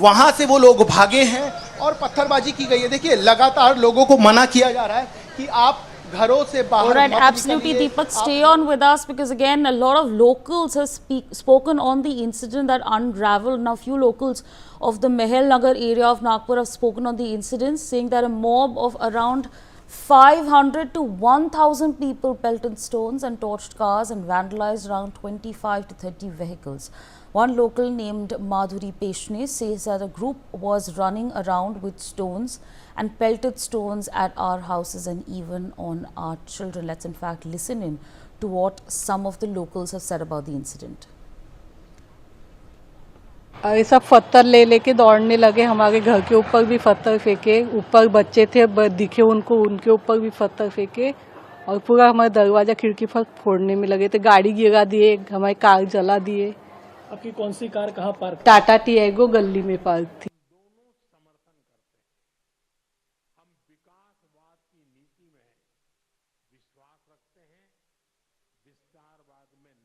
वहां से वो लोग भागे हैं और पत्थरबाजी की गई है। देखिए लगातार लोगों को मना किया जा रहा है कि आप घरों से बाहर All right, मत absolutely, निकलिए। Deepak, stay on with us because again, a lot of locals have spoken on the incident that unraveled. Now, few locals of the Mahel Nagar area of Nagpur have spoken on the incident, saying that a mob of around 500 to 1,000 people pelted stones and torched cars and vandalized around 25 to 30 vehicles. One local named Madhuri Peshne says that a group was running around with stones and pelted stones at our houses and even on our children. Let's in fact listen in to what some of the locals have said about the incident. ये सब पत्थर ले लेके दौड़ने लगे, हमारे घर के ऊपर भी पत्थर फेंके, ऊपर बच्चे थे दिखे उनको, उनके ऊपर भी पत्थर फेंके और पूरा हमारा दरवाजा खिड़की पर फोड़ने में लगे थे। गाड़ी गिरा दिए, हमारी कार जला दिए। आपकी कौन सी कार कहाँ पार्क? टाटा टिएगो गली में पार्क थी।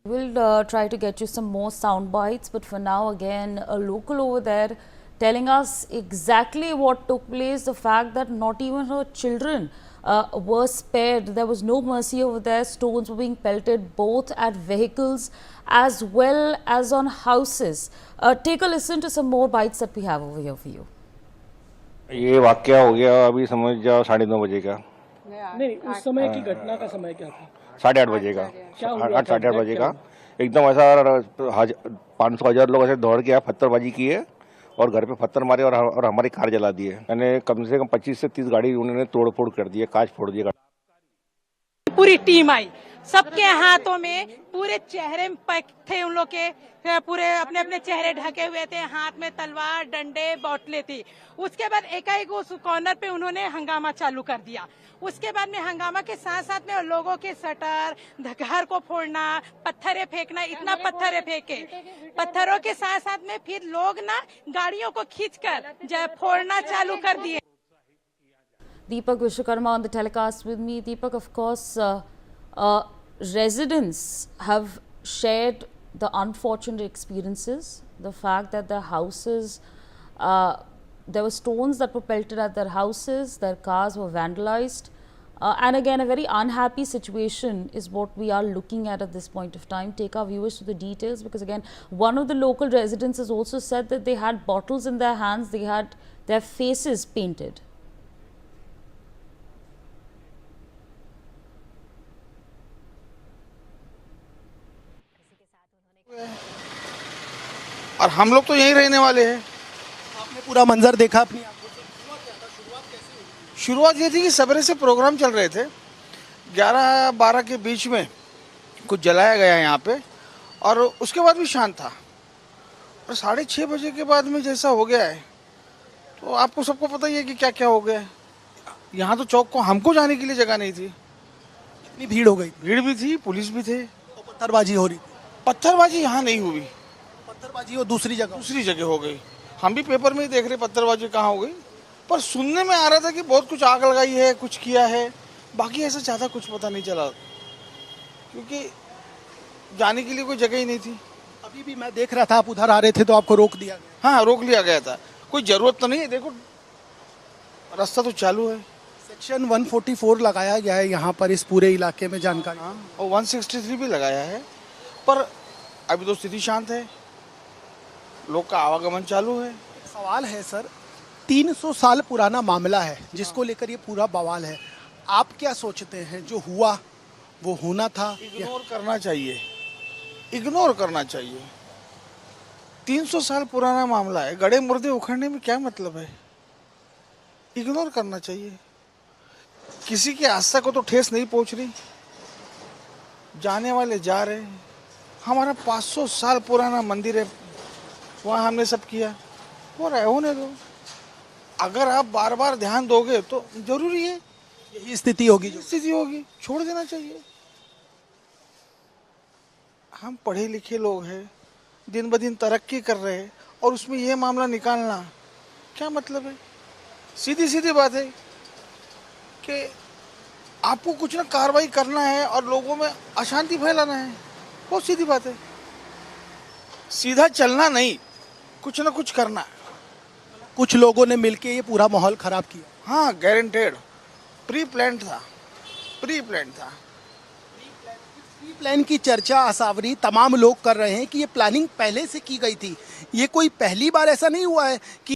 We'll try to get you some more sound bites, but for now, again, a local over there telling us exactly what took place, the fact that not even her children were spared. There was no mercy over there. Stones were being pelted both at vehicles as well as on houses. Take a listen to some more bites that we have over here for you. ये वाकया हो गया अभी समझ जाओ 9:30 बजे का। नहीं, उस समय की घटना का समय क्या था? 8:30 बजे का। क्या हुआ था? 8:30 बजे का एकदम ऐसा 500,000 लोग ऐसे दौड़ के आए, पत्थरबाजी की है और घर पे पत्थर मारे और हमारी कार जला दी है। यानी कम से कम 25 से 30 गाड़ी उन्होंने तोड़ फोड़ कर दी है, कांच फोड़ दिया। पूरी टीम आई, सबके हाथों में पूरे चेहरे थे, उन लोग के पूरे अपने अपने चेहरे ढके हुए थे, हाथ में तलवार डंडे बोतलें थी। उसके बाद एकाएक उस कॉर्नर पे उन्होंने हंगामा चालू कर दिया। उसके बाद में हंगामा के साथ साथ में लोगों के शटर घर को फोड़ना, पत्थरें फेंकना, इतना पत्थरें फेंके, पत्थरों के साथ साथ में फिर लोग ना गाड़ियों को खींचकर फोड़ना चालू कर दिए। Deepak Vishwakarma on the telecast with me. Deepak, of course, residents have shared the unfortunate experiences, the fact that their houses, there were stones that were pelted at their houses, their cars were vandalized. And again, a very unhappy situation is what we are looking at this point of time. Take our viewers to the details because again, one of the local residents has also said that they had bottles in their hands, they had their faces painted. और हम लोग तो यहीं रहने वाले हैं। आपने पूरा मंजर देखा अपनी आंखों से? शुरुआत ये थी कि सवेरे से प्रोग्राम चल रहे थे, 11-12 के बीच में कुछ जलाया गया यहाँ पे और उसके बाद भी शांत था। और 6:30 बजे के बाद में जैसा हो गया है तो आपको सबको पता ही है कि क्या क्या हो गया है। यहाँ तो चौक को हमको जाने के लिए जगह नहीं थी, इतनी भीड़ हो गई, भीड़ भी थी, पुलिस भी थे। तो पत्थरबाजी हो रही थी। पत्थरबाजी यहाँ नहीं हुई, पत्थरबाजी वो दूसरी जगह हो गई। हम भी पेपर में ही देख रहे पत्थरबाजी कहाँ हो गई, पर सुनने में आ रहा था कि बहुत कुछ आग लगाई है, कुछ किया है। बाकी ऐसा ज़्यादा कुछ पता नहीं चला क्योंकि जाने के लिए कोई जगह ही नहीं थी। अभी भी मैं देख रहा था आप उधर आ रहे थे तो आपको रोक दिया गया? हाँ, रोक लिया गया था। कोई ज़रूरत तो नहीं है, देखो रास्ता तो चालू है। सेक्शन 144 लगाया गया है यहाँ पर इस पूरे इलाके में, जानकारी। हाँ, और 163 भी लगाया है, पर अभी तो स्थिति शांत है, लोग का आवागमन चालू है। सवाल है सर, 300 साल पुराना मामला है जिसको लेकर ये पूरा बवाल है। आप क्या सोचते हैं जो हुआ वो होना था? इग्नोर करना चाहिए, इग्नोर करना चाहिए। 300 साल पुराना मामला है, गड़े मुर्दे उखड़ने में क्या मतलब है? इग्नोर करना चाहिए। किसी की आस्था को तो ठेस नहीं पहुंच रही, जाने वाले जा रहे हैं। हमारा 500 साल पुराना मंदिर है, वहाँ हमने सब किया, हो रहा है, होने दो। अगर आप बार बार ध्यान दोगे तो जरूरी है यही स्थिति होगी, छोड़ देना चाहिए। हम पढ़े लिखे लोग हैं, दिन ब दिन तरक्की कर रहे हैं और उसमें ये मामला निकालना क्या मतलब है? सीधी सीधी बात है कि आपको कुछ ना कार्रवाई करना है और लोगों में अशांति फैलाना है, बहुत सीधी बात है। सीधा चलना नहीं, कुछ ना कुछ करना है। कुछ लोगों ने मिलके ये पूरा माहौल खराब किया। हाँ गारंटेड, प्री प्लान था, प्री प्लान था। प्री प्लान की चर्चा आसावरी तमाम लोग कर रहे हैं कि ये प्लानिंग पहले से की गई थी। ये कोई पहली बार ऐसा नहीं हुआ है कि